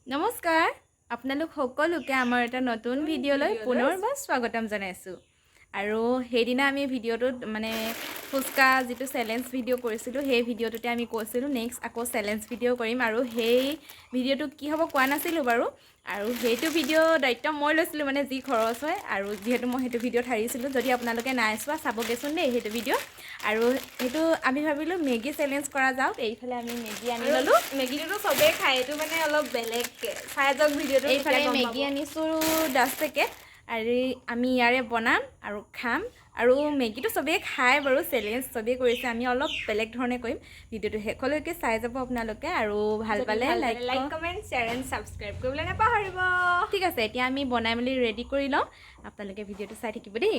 নমস্কাৰ আপোনালোক সকলোকে আমাৰ এটা নতুন ভিডিঅ'লৈ পুনৰবাৰ স্বাগতম জনাইছোঁ আৰু সেইদিনা আমি ভিডিঅ'টোত মানে ফুচকা যিটো চেলেঞ্জ ভিডিঅ' কৰিছিলোঁ সেই ভিডিঅ'টোতে আমি কৈছিলোঁ নেক্সট আকৌ চেলেঞ্জ ভিডিঅ' কৰিম আৰু সেই ভিডিঅ'টো কি হ'ব কোৱা নাছিলোঁ বাৰু আৰু সেইটো ভিডিঅ' দায়িত্ব মই লৈছিলোঁ মানে যি খৰচ হয় আৰু যিহেতু মই সেইটো ভিডিঅ'ত হাৰিছিলোঁ যদি আপোনালোকে নাই চোৱা চাবগৈচোন দেই সেইটো ভিডিঅ' আৰু সেইটো আমি ভাবিলোঁ মেগী চেলেঞ্জ কৰা যাওক এইফালে আমি মেগী আনি ল'লোঁ মেগীটো চবেই খায় এইটো মানে অলপ বেলেগকৈ চাই যাওক ভিডিঅ'টো এইফালে মেগী আনিছোঁ 10 পেকেট আৰু আমি ইয়াৰে বনাম আৰু খাম আৰু মেগীটো চবেই খায় বাৰু চেলেঞ্জ চবেই কৰিছে আমি অলপ বেলেগ ধৰণে কৰিম ভিডিঅ'টো শেষলৈকে চাই যাব আপোনালোকে আৰু ভাল পালে like comment share and subscribe কৰিবলৈ নাপাহৰিব ঠিক আছে এতিয়া আমি বনাই মেলি ৰেডি কৰি লওঁ আপোনালোকে ভিডিঅ'টো চাই থাকিব দেই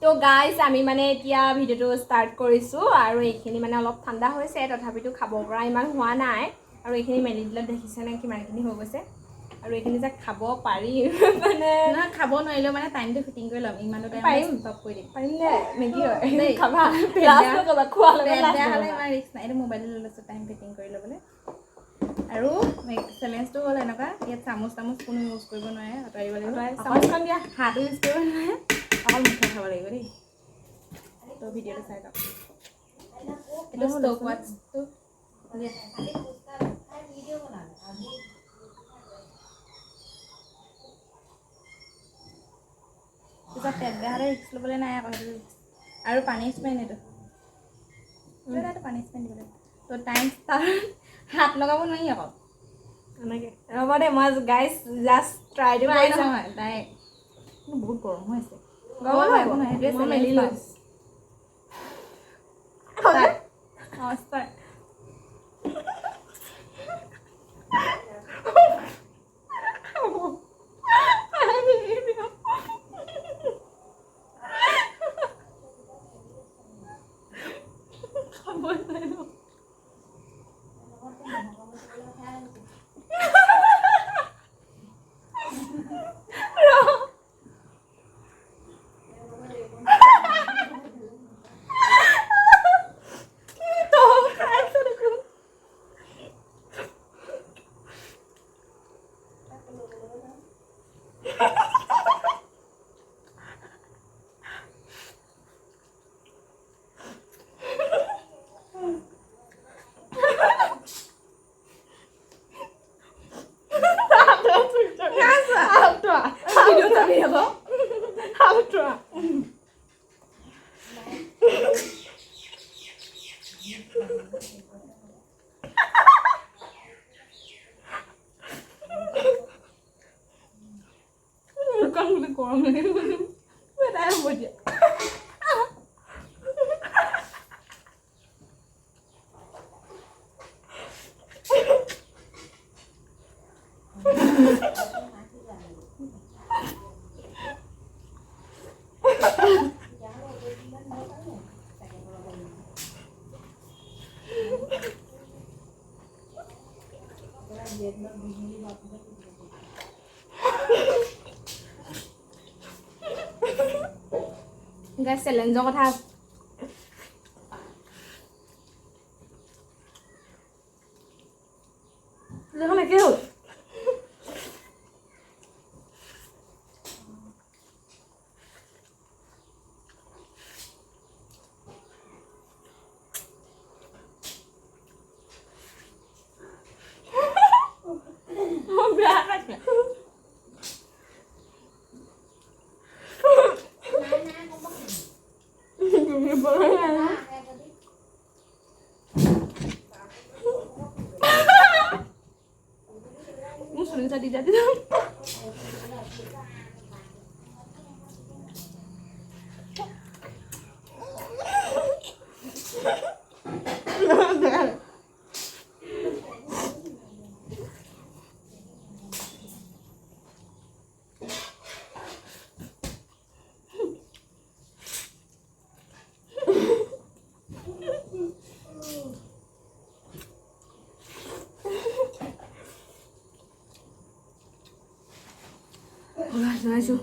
তো গাইজ আমি মানে এতিয়া ভিডিঅ'টো ষ্টাৰ্ট কৰিছোঁ আৰু এইখিনি মানে অলপ ঠাণ্ডা হৈছে তথাপিতো খাব পৰা ইমান হোৱা নাই আৰু এইখিনি মেলি দিলে দেখিছেনে কিমানখিনি হৈ গৈছে আৰু এইখিনি যে খাব পাৰি মানে নহয় খাব নোৱাৰিলেও মানে টাইমটো ফিটিং কৰি ল'ম ইমানটো টাইম পাৰিম ষ্টপ কৰি দিম পাৰিম দে মেগী হয় দেই খাবা বেয়া খোৱা বেয়া হ'লে ইমান ৰিস্ক নাই এইটো মোবাইলত লৈ লৈছোঁ টাইম ফিটিং কৰি ল'বলৈ আৰু চেলেঞ্জটো হ'ল এনেকুৱা ইয়াত চামুচ কোনো ইউজ কৰিব নোৱাৰে আঁতৰিব লাগিব চামুচখন দিয়া হাতো ইউজ কৰিব নোৱাৰে অকল মুখে খাব লাগিব দেই তো ভিডিঅ'টো চাই লওক এইটো ষ্টক ৱাটছটো পিছত পেট বেয়া হ'লে ৰিস্ক ল'বলৈ নাই আকৌ সেইটো আৰু পানিছমেণ্ট এইটো পানিছমেণ্ট দিব লাগিব তো টাইম ষ্টাৰ্ট হাত লগাব নোৱাৰি আকৌ এনেকৈ ৰ'ব দে মই গাইজ জাষ্ট ট্ৰাইটো নাই কৰিছোঁ নহয় ডাইৰেক্ট বহুত গৰম হৈ আছে গৰম একো নহয় সেইটোৱে মই মেলি চেলেঞ্জ লৈছোঁ অঁ ষ্টাৰ্ট গৰম লাগে এটাই হ'ব এতিয়া গাইজ চেলেঞ্জৰ কথা দেখোন একেই হ'ল বেয়া পাইছে সুনিতা দি যাতে জনাইছোঁ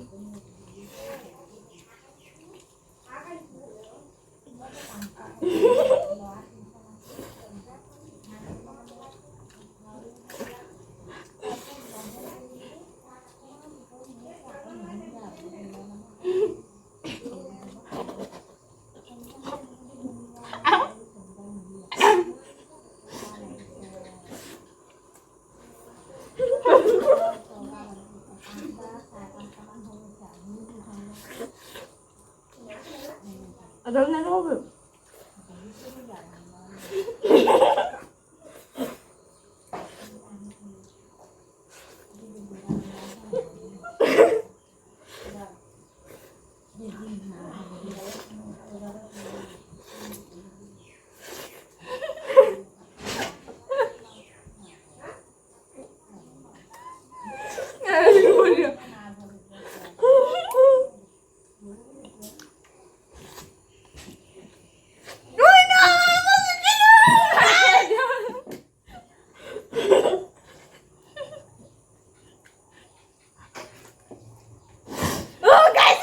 Aduh, nggak tahu.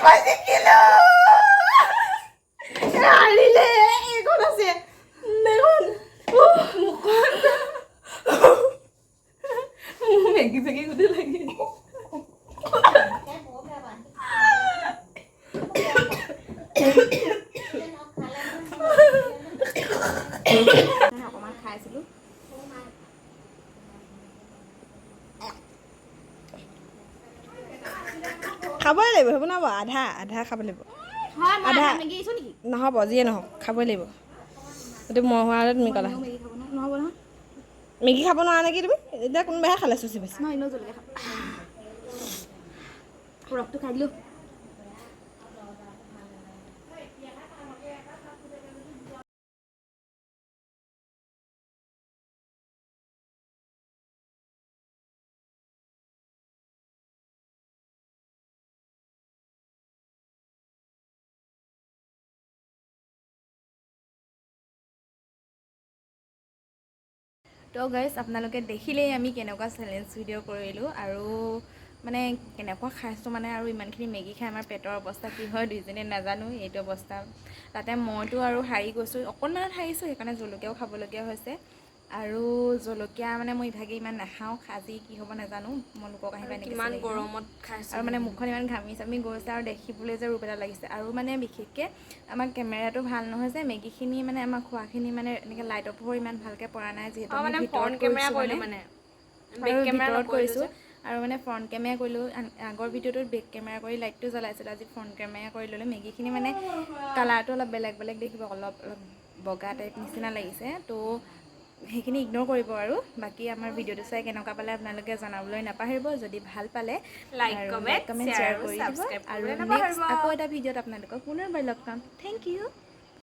Masih kilo. Alile, ikut nasi. Merun. Mukan. Maggi udah lagi. Aku makan dulu. খাবই লাগিব হ'ব না আধা আধা খাব লাগিব আধা নহ'ব যিয়ে নহওক খাবই লাগিব এইটো মই হোৱা হ'লে তুমি ক'লা মেগী খাব নোৱাৰা নেকি তুমি এতিয়া কোনোবাহে খালে চুচি পাইছে ৰসটো খাই দিলোঁ তো গাইজ আপোনালোকে দেখিলেই আমি কেনেকুৱা চেলেঞ্জ ভিডিঅ' কৰিলোঁ আৰু মানে কেনেকুৱা খাইছোঁ মানে আৰু ইমানখিনি মেগী খাই আমাৰ পেটৰ অৱস্থা কি হয় দুইজনে নাজানো এইটো অৱস্থা তাতে মইতো আৰু হাৰি গৈছোঁ অকণমানত হাৰিছোঁ সেইকাৰণে জলকীয়াও খাবলগীয়া হৈছে আৰু জলকীয়া মানে মই ইভাগে ইমান নাখাওঁ আজি কি হ'ব নাজানো মই লোকক আহি পাই কিমান গৰমত খাইছোঁ আৰু মানে মুখখন ইমান ঘামি চামি গৈছে আৰু দেখিবলৈ যে ৰূপ এটা লাগিছে আৰু মানে বিশেষকৈ আমাৰ কেমেৰাটো ভাল নহয় যে মেগীখিনি মানে আমাৰ খোৱাখিনি মানে এনেকৈ লাইটৰ পোহৰ ইমান ভালকৈ পৰা নাই যিহেতু আমি ভিতৰত কৰিছোঁ মানে আৰু ভিতৰত কৰিছোঁ আৰু মানে ফ্ৰণ্ট কেমেৰা কৰিলোঁ আগৰ ভিডিঅ'টোত বেক কেমেৰা কৰি লাইটটো জ্বলাইছিলোঁ আজি ফ্ৰণ্ট কেমেৰা কৰি ল'লোঁ মেগীখিনি মানে কালাৰটো অলপ বেলেগ বেলেগ দেখিব অলপ বগা টাইপ নিচিনা লাগিছে তো সেইখিনি ইগন'ৰ কৰিব আৰু বাকী আমাৰ ভিডিঅ'টো চাই কেনেকুৱা পালে আপোনালোকে জনাবলৈ নাপাহৰিব যদি ভাল পালে লাইক কমেণ্ট শ্বেয়াৰ কৰি দিব আৰু নেক্সট আকৌ এটা ভিডিঅ'ত আপোনালোকক পুনৰবাৰ লগ পাম থেংক ইউ